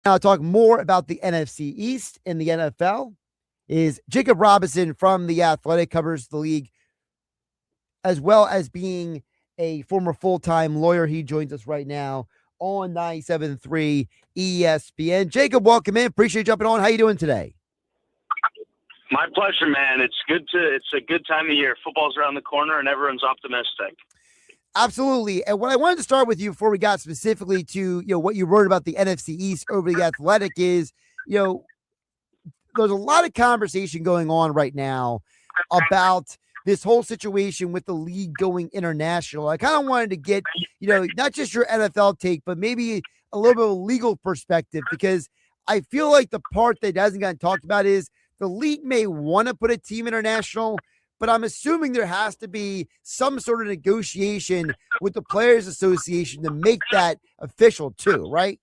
Now, talk more about the NFC East in the NFL is Jacob Robinson from The Athletic, covers the league, as well as being a former full-time lawyer. He joins us right now on 97.3 ESPN. Jacob, welcome in. Appreciate you jumping on. How you doing today? My pleasure, man. It's a good time of year. Football's around the corner and everyone's optimistic. Absolutely. And what I wanted to start with you before we got specifically to, what you wrote about the NFC East over The Athletic is, there's a lot of conversation going on right now about this whole situation with the league going international. I kind of wanted to get, not just your NFL take, but maybe a little bit of a legal perspective, because I feel like the part that hasn't gotten talked about is the league may want to put a team international, but I'm assuming there has to be some sort of negotiation with the Players Association to make that official too, right?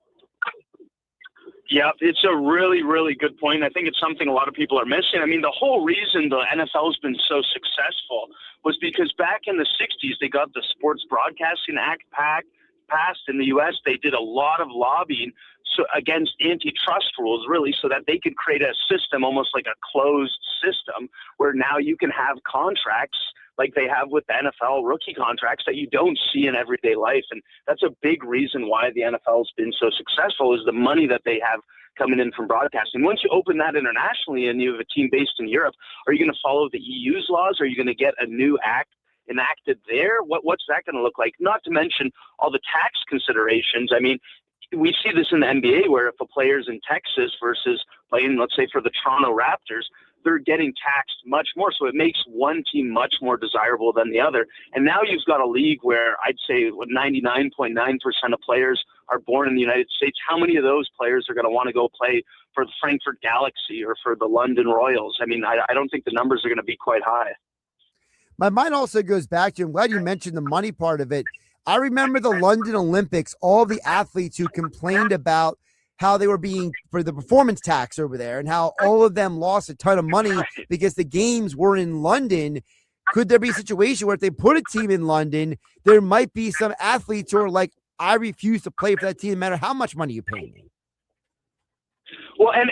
Yeah, it's a really, really good point. I think it's something a lot of people are missing. I mean, the whole reason the NFL has been so successful was because back in the 60s, they got the Sports Broadcasting Act passed in the U.S. They did a lot of lobbying against antitrust rules, really, so that they could create a system, almost like a closed system, where now you can have contracts like they have with the NFL rookie contracts that you don't see in everyday life. And that's a big reason why the NFL has been so successful, is the money that they have coming in from broadcasting. Once you open that internationally and you have a team based in Europe, are you going to follow the EU's laws? Are you going to get a new act enacted there? What's that going to look like? Not to mention all the tax considerations. I mean, we see this in the NBA, where if a player's in Texas versus playing, let's say, for the Toronto Raptors, they're getting taxed much more. So it makes one team much more desirable than the other. And now you've got a league where I'd say 99.9% of players are born in the United States. How many of those players are going to want to go play for the Frankfurt Galaxy or for the London Royals? I mean, I don't think the numbers are going to be quite high. My mind also goes back to, I'm glad you mentioned the money part of it. I remember the London Olympics, all the athletes who complained about how they were being for the performance tax over there and how all of them lost a ton of money because the games were in London. Could there be a situation where if they put a team in London, there might be some athletes who are like, I refuse to play for that team no matter how much money you pay me? Well, and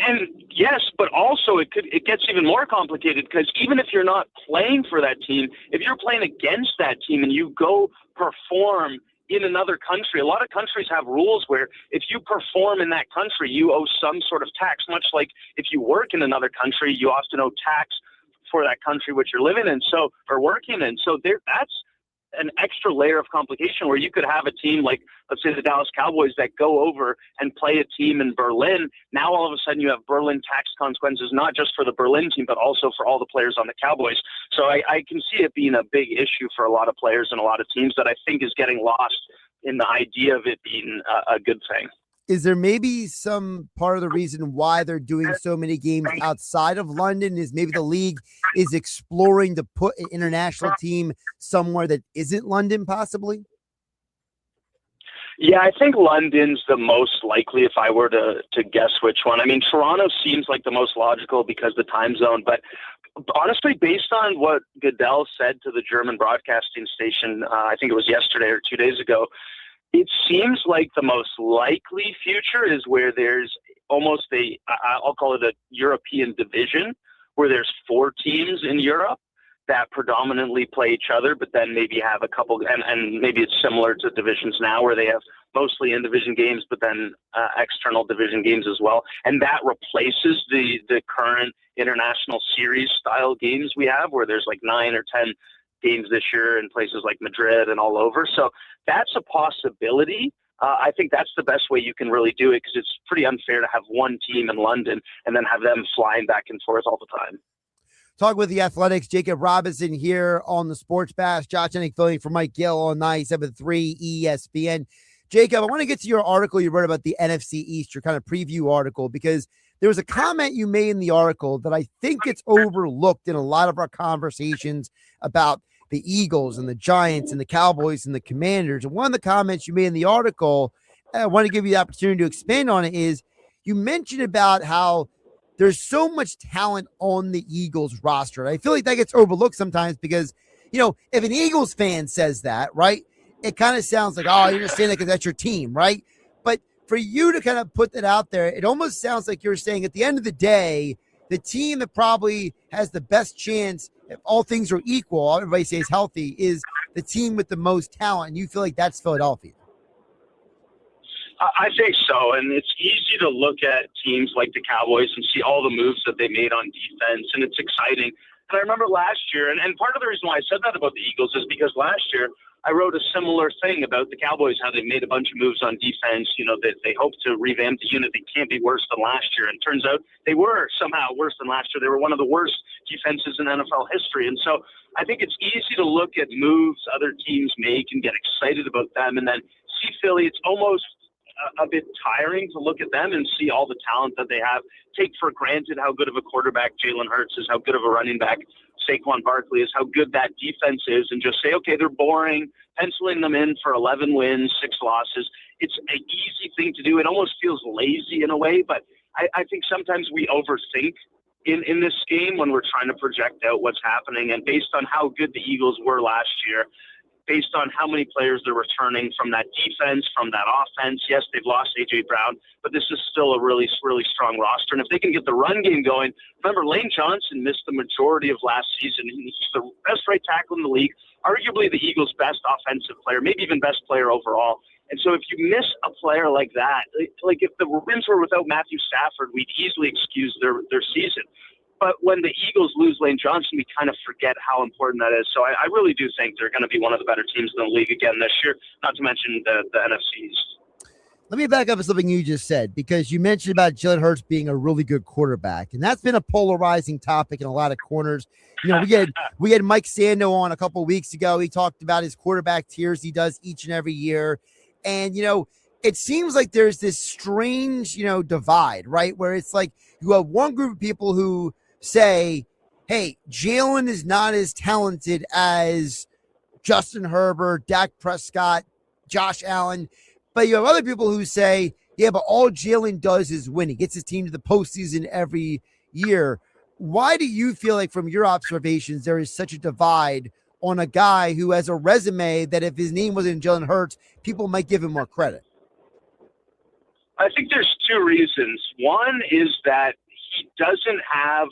yes, but also it gets even more complicated, because even if you're not playing for that team, if you're playing against that team and you go perform in another country, a lot of countries have rules where if you perform in that country, you owe some sort of tax, much like if you work in another country, you often owe tax for that country which you're living in, or working in. So that's an extra layer of complication, where you could have a team like, let's say, the Dallas Cowboys that go over and play a team in Berlin. Now all of a sudden you have Berlin tax consequences, not just for the Berlin team, but also for all the players on the Cowboys. So I can see it being a big issue for a lot of players and a lot of teams that I think is getting lost in the idea of it being a good thing. Is there maybe some part of the reason why they're doing so many games outside of London is maybe the league is exploring to put an international team somewhere that isn't London, possibly? Yeah, I think London's the most likely if I were to guess which one. I mean, Toronto seems like the most logical because the time zone, but honestly, based on what Goodell said to the German broadcasting station, I think it was yesterday or 2 days ago, it seems like the most likely future is where there's almost I'll call it a European division, where there's 4 teams in Europe that predominantly play each other, but then maybe have a couple, and maybe it's similar to divisions now where they have mostly in-division games, but then external division games as well. And that replaces the current international series style games we have, where there's like 9 or 10 games this year in places like Madrid and all over. So that's a possibility. I think that's the best way you can really do it, because it's pretty unfair to have one team in London and then have them flying back and forth all the time. Talk with the Athletics, Jacob Robinson here on the Sports Bash. Josh Hennig filling for Mike Gill on 97.3 ESPN. Jacob, I want to get to your article you wrote about the NFC East, your kind of preview article, because there was a comment you made in the article that I think gets overlooked in a lot of our conversations about the Eagles and the Giants and the Cowboys and the Commanders. And one of the comments you made in the article, I want to give you the opportunity to expand on it, is you mentioned about how there's so much talent on the Eagles roster. I feel like that gets overlooked sometimes because, if an Eagles fan says that, right, it kind of sounds like, oh, you're just saying that because that's your team, right? But for you to kind of put that out there, it almost sounds like you're saying at the end of the day, the team that probably has the best chance, if all things are equal, everybody stays healthy, is the team with the most talent. And you feel like that's Philadelphia. I think so, and it's easy to look at teams like the Cowboys and see all the moves that they made on defense, and it's exciting. And I remember last year, and part of the reason why I said that about the Eagles is because last year I wrote a similar thing about the Cowboys, how they made a bunch of moves on defense, that they hope to revamp the unit. They can't be worse than last year. And it turns out they were somehow worse than last year. They were one of the worst defenses in NFL history. And so I think it's easy to look at moves other teams make and get excited about them, and then see Philly. It's almost a bit tiring to look at them and see all the talent that they have, take for granted how good of a quarterback Jalen Hurts is, how good of a running back Saquon Barkley is, how good that defense is, and just say, okay, they're boring, penciling them in for 11 wins, 6 losses. It's an easy thing to do. It almost feels lazy in a way, but I think sometimes we overthink in this game when we're trying to project out what's happening. And based on how good the Eagles were last year, based on how many players they're returning from that defense, from that offense. Yes, they've lost A.J. Brown, but this is still a really, really strong roster. And if they can get the run game going, remember, Lane Johnson missed the majority of last season. He's the best right tackle in the league, arguably the Eagles' best offensive player, maybe even best player overall. And so if you miss a player like that, like if the Rams were without Matthew Stafford, we'd easily excuse their season. But when the Eagles lose Lane Johnson, we kind of forget how important that is. So I really do think they're going to be one of the better teams in the league again this year, not to mention the NFC East. Let me back up to something you just said, because you mentioned about Jalen Hurts being a really good quarterback, and that's been a polarizing topic in a lot of corners. We had Mike Sando on a couple of weeks ago. He talked about his quarterback tiers he does each and every year. And, it seems like there's this strange, divide, right? Where it's like you have one group of people who say, hey, Jalen is not as talented as Justin Herbert, Dak Prescott, Josh Allen. But you have other people who say, yeah, but all Jalen does is win. He gets his team to the postseason every year. Why do you feel like, from your observations, there is such a divide on a guy who has a resume that if his name wasn't Jalen Hurts, people might give him more credit? I think there's 2 reasons. One is that he doesn't have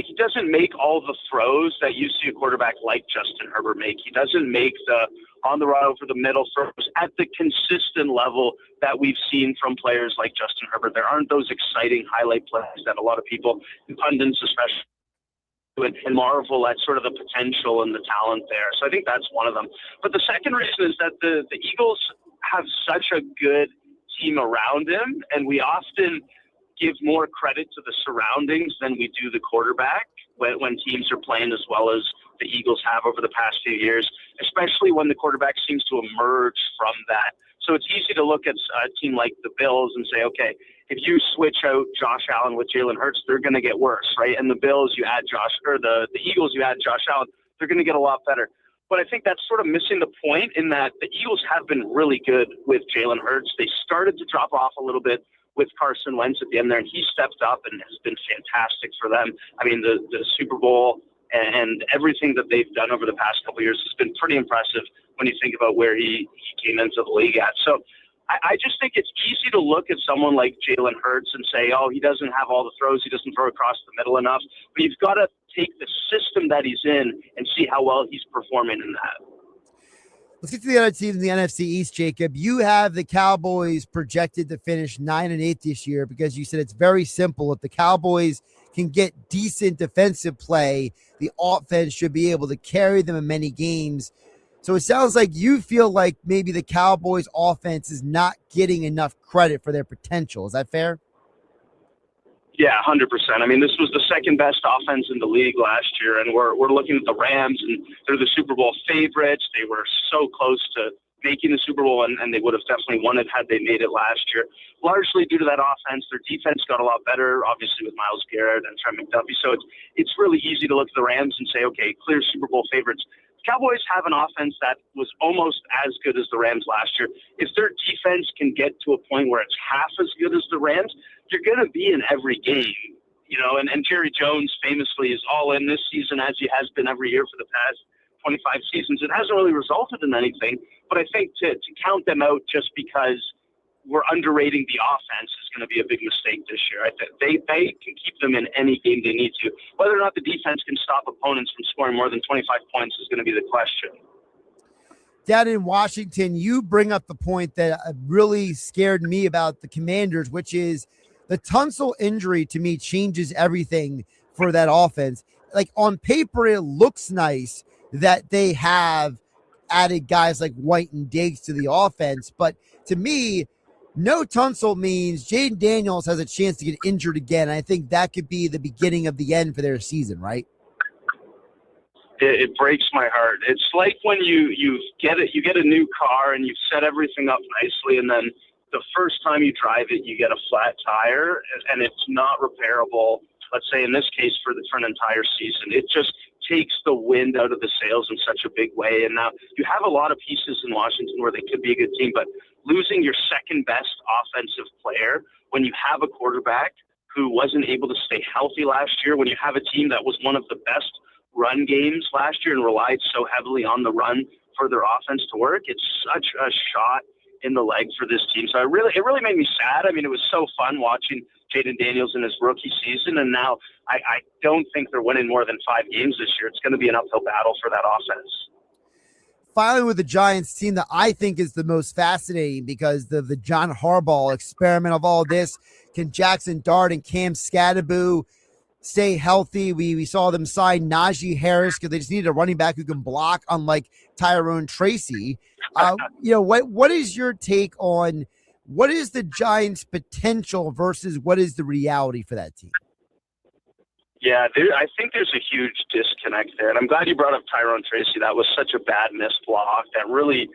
he doesn't make all the throws that you see a quarterback like Justin Herbert make. He doesn't make the on the run over the middle throws at the consistent level that we've seen from players like Justin Herbert. There aren't those exciting highlight plays that a lot of people, pundits especially, and marvel at sort of the potential and the talent there. So I think that's one of them. But the second reason is that the Eagles have such a good team around him, and we often give more credit to the surroundings than we do the quarterback when teams are playing as well as the Eagles have over the past few years, especially when the quarterback seems to emerge from that. So it's easy to look at a team like the Bills and say, okay, if you switch out Josh Allen with Jalen Hurts, they're going to get worse, right? And the Bills, you add the Eagles, you add Josh Allen, they're going to get a lot better. But I think that's sort of missing the point in that the Eagles have been really good with Jalen Hurts. They started to drop off a little bit with Carson Wentz at the end there, and he stepped up and has been fantastic for them. I mean, the Super Bowl and everything that they've done over the past couple of years has been pretty impressive when you think about where he came into the league at. So I just think it's easy to look at someone like Jalen Hurts and say, oh, he doesn't have all the throws, he doesn't throw across the middle enough. But you've got to take the system that he's in and see how well he's performing in that. Let's get to the other teams in the NFC East, Jacob. You have the Cowboys projected to finish 9-8 this year because you said it's very simple. If the Cowboys can get decent defensive play, the offense should be able to carry them in many games. So it sounds like you feel like maybe the Cowboys offense is not getting enough credit for their potential. Is that fair? Yeah, 100%. I mean, this was the second best offense in the league last year, and we're looking at the Rams, and they're the Super Bowl favorites. They were so close to making the Super Bowl, and they would have definitely won it had they made it last year, largely due to that offense. Their defense got a lot better, obviously, with Myles Garrett and Trent McDuffie. So it's really easy to look at the Rams and say, okay, clear Super Bowl favorites. Cowboys have an offense that was almost as good as the Rams last year. If their defense can get to a point where it's half as good as the Rams, you're going to be in every game, and Jerry Jones famously is all in this season, as he has been every year for the past 25 seasons. It hasn't really resulted in anything, but I think to count them out just because we're underrating the offense is going to be a big mistake this year. I think they can keep them in any game they need to. Whether or not the defense can stop opponents from scoring more than 25 points is going to be the question. Down in Washington, you bring up the point that really scared me about the Commanders, which is the Tunsil injury to me changes everything for that offense. Like on paper, it looks nice that they have added guys like White and Diggs to the offense. But to me, no Tunsil means Jaden Daniels has a chance to get injured again. And I think that could be the beginning of the end for their season, right? It breaks my heart. It's like when you get a new car and you've set everything up nicely, and then the first time you drive it, you get a flat tire and it's not repairable. Let's say in this case for an entire season, it just takes the wind out of the sails in such a big way. And now you have a lot of pieces in Washington where they could be a good team, but losing your second best offensive player when you have a quarterback who wasn't able to stay healthy last year, when you have a team that was one of the best run games last year and relied so heavily on the run for their offense to work, it's such a shot in the leg for this team. So it really made me sad. I mean, it was so fun watching Jaden Daniels in his rookie season, and now I don't think they're winning more than 5 games this year. It's going to be an uphill battle for that offense. Finally, with the Giants team that I think is the most fascinating because the John Harbaugh experiment of all this. Can Jackson Dart and Cam Scadaboo stay healthy? We saw them sign Najee Harris because they just needed a running back who can block, unlike Tyrone Tracy. What is your take on what is the Giants' potential versus what is the reality for that team? Yeah, I think there's a huge disconnect there. And I'm glad you brought up Tyrone Tracy. That was such a bad missed block that really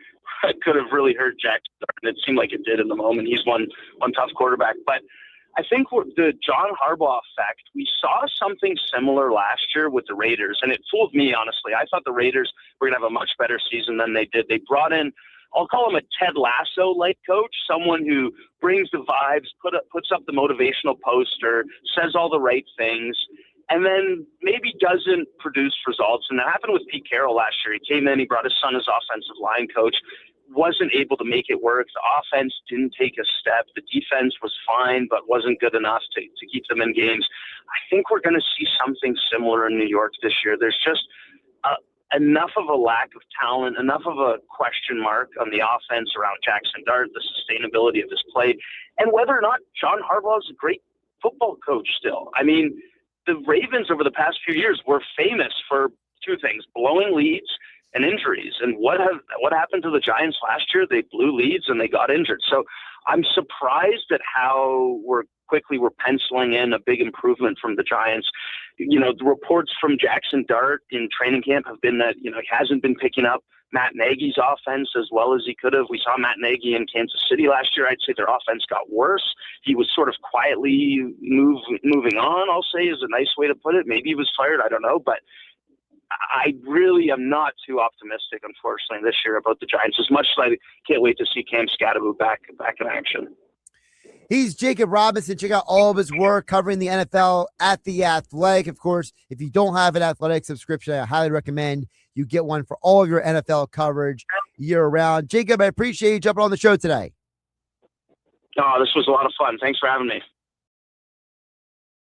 could have really hurt Jackson Dart. And it seemed like it did in the moment. He's one tough quarterback. But I think the John Harbaugh effect, we saw something similar last year with the Raiders, and it fooled me, honestly. I thought the Raiders were going to have a much better season than they did. They brought in, I'll call him a Ted Lasso-like coach, someone who brings the vibes, puts up the motivational poster, says all the right things, and then maybe doesn't produce results. And that happened with Pete Carroll last year. He came in, he brought his son as offensive line coach, wasn't able to make it work. The offense didn't take a step. The defense was fine, but wasn't good enough to keep them in games. I think we're going to see something similar in New York this year. There's just enough of a lack of talent, enough of a question mark on the offense around Jackson Dart, the sustainability of his play, and whether or not John Harbaugh is a great football coach still. I mean, the Ravens over the past few years were famous for 2 things, blowing leads and injuries. And what happened to the Giants last year? They blew leads and they got injured. So I'm surprised at how we're penciling in a big improvement from the Giants. You know, the reports from Jackson Dart in training camp have been that, he hasn't been picking up Matt Nagy's offense as well as he could have. We saw Matt Nagy in Kansas City last year. I'd say their offense got worse. He was sort of quietly moving on, I'll say, is a nice way to put it. Maybe he was fired. I don't know. But I really am not too optimistic, unfortunately, this year about the Giants, as much as I can't wait to see Cam Scadaboo back in action. He's Jacob Robinson. Check out all of his work covering the NFL at The Athletic. Of course, if you don't have an Athletic subscription, I highly recommend you get one for all of your NFL coverage year-round. Jacob, I appreciate you jumping on the show today. Oh, this was a lot of fun. Thanks for having me.